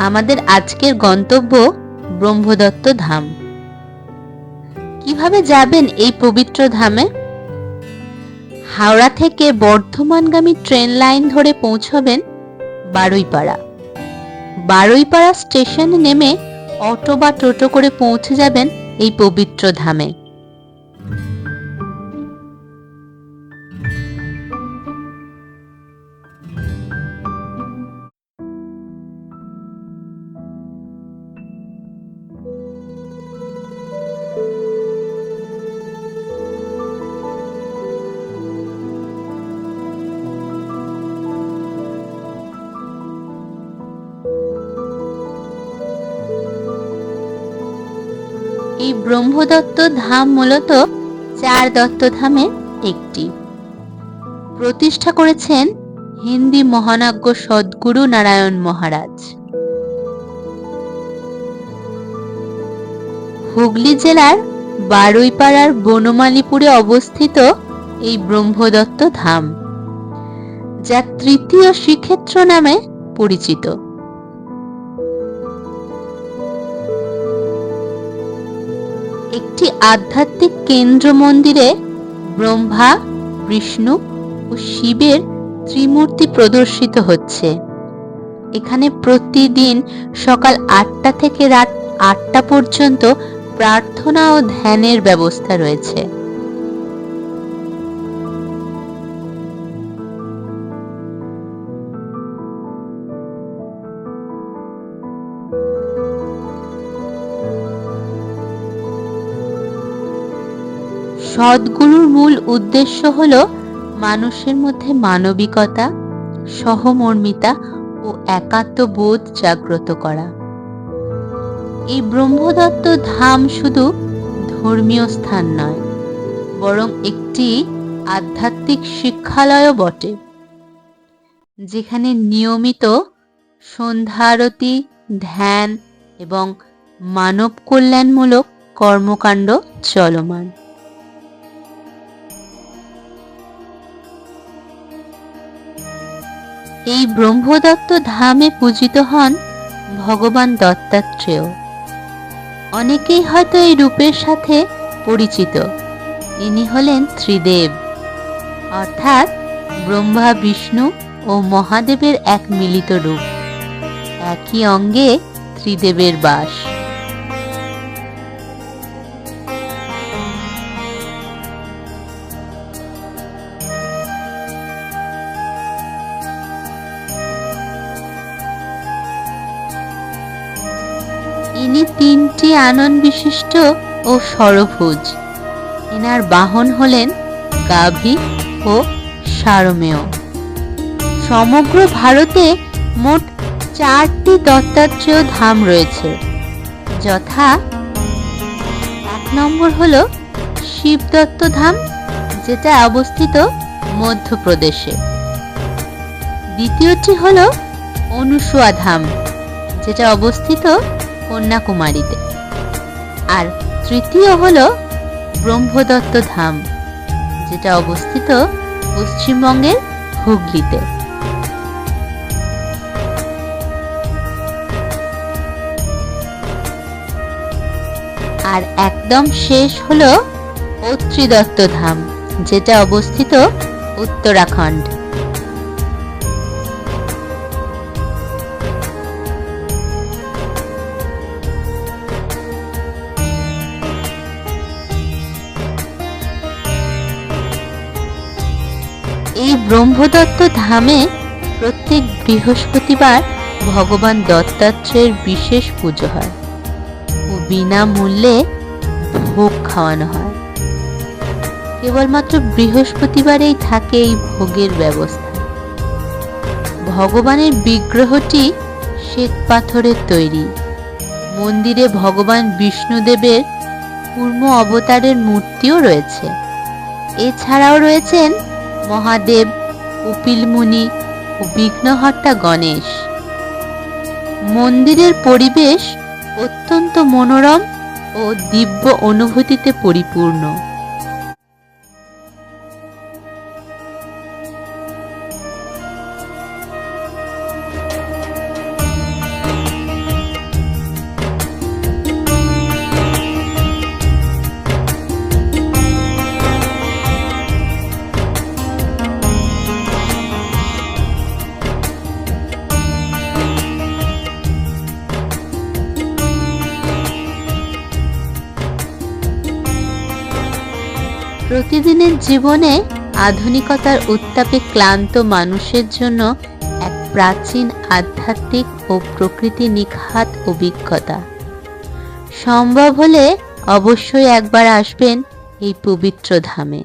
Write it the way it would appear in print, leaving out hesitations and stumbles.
আমাদের আজকের গন্তব্য ব্রহ্মদত্ত ধাম। কিভাবে যাবেন এই পবিত্র ধামে? হাওড়া থেকে বর্ধমানগামী ট্রেন লাইন ধরে পৌঁছবেন বারুইপাড়া। বারুইপাড়া স্টেশনে নেমে অটো বা টোটো করে পৌঁছে যাবেন এই পবিত্র ধামে। এই ব্রহ্মদত্ত ধাম মূলত 4 দত্ত ধামের একটি। প্রতিষ্ঠা করেছেন হিন্দি মহানাগ্য সদ্গুরু নারায়ণ মহারাজ। হুগলি জেলার বারুইপাড়ার বনমালীপুরে অবস্থিত এই ব্রহ্মদত্ত ধাম, যা তৃতীয় শ্রীক্ষেত্র নামে পরিচিত। একটি আধ্যাত্মিক কেন্দ্র মন্দিরে ব্রহ্মা, বিষ্ণু ও শিবের ত্রিমূর্তি প্রদর্শিত হচ্ছে। এখানে প্রতিদিন সকাল 8টা থেকে রাত 8টা পর্যন্ত প্রার্থনা ও ধ্যানের ব্যবস্থা রয়েছে। সদ্গুরুর মূল উদ্দেশ্য হল মানুষের মধ্যে মানবিকতা, সহমর্মিতা ও একাত্মবোধ জাগ্রত করা। এই ব্রহ্মদত্ত ধাম শুধু ধর্মীয় স্থান নয়, বরং একটি আধ্যাত্মিক শিক্ষালয়ও বটে, যেখানে নিয়মিত সন্ধ্যা আরতি, ধ্যান এবং মানব কল্যাণমূলক কর্মকাণ্ড চলমান। এই ব্রহ্মদত্ত ধামে পূজিত হন ভগবান দত্তাত্রেয়। অনেকেই হয়তো এই রূপের সাথে পরিচিত। ইনি হলেন ত্রিদেব, অর্থাৎ ব্রহ্মা, বিষ্ণু ও মহাদেবের এক মিলিত রূপ। একই অঙ্গে ত্রিদেবের বাস। ইনি 3টি আনন বিশিষ্ট ও ষড়ভুজ। এনার বাহন হলেন গাভী ও সারমেয়। সমগ্র ভারতে মোট 4টি দত্তাত্রেয় ধাম রয়েছে, যথা 1 নম্বর হল শিবদত্ত ধাম, যেটা অবস্থিত মধ্যপ্রদেশে। দ্বিতীয়টি হল অনুসুয়া ধাম, যেটা অবস্থিত কন্যাকুমারীতে। আর তৃতীয় হল ব্রহ্মদত্ত ধাম, যেটা অবস্থিত পশ্চিমবঙ্গের হুগলিতে। আর একদম শেষ হল অত্রিদত্ত ধাম, যেটা অবস্থিত উত্তরাখণ্ড। এই ব্রহ্মদত্ত ধামে প্রত্যেক বৃহস্পতিবার ভগবান দত্তাত্রেয়ের বিশেষ পুজো হয় ও বিনামূল্যে ভোগ খাওয়ানো হয়। কেবলমাত্র বৃহস্পতিবারেই থাকে এই ভোগের ব্যবস্থা। ভগবানের বিগ্রহটি শ্বেত পাথরের তৈরি। মন্দিরে ভগবান বিষ্ণুদেবের কূর্ম অবতারের মূর্তিও রয়েছে। এছাড়াও রয়েছেন মহাদেব, কপিল মুনি ও বিঘ্নহর্তা গণেশ। মন্দিরের পরিবেশ অত্যন্ত মনোরম ও দিব্য অনুভূতিতে পরিপূর্ণ। প্রতিদিনের জীবনে আধুনিকতার উত্তাপে ক্লান্ত মানুষের জন্য এক প্রাচীন আধ্যাত্মিক ও প্রকৃতি নিখাত অভিজ্ঞতা। সম্ভব হলে অবশ্যই একবার আসবেন এই পবিত্র ধামে।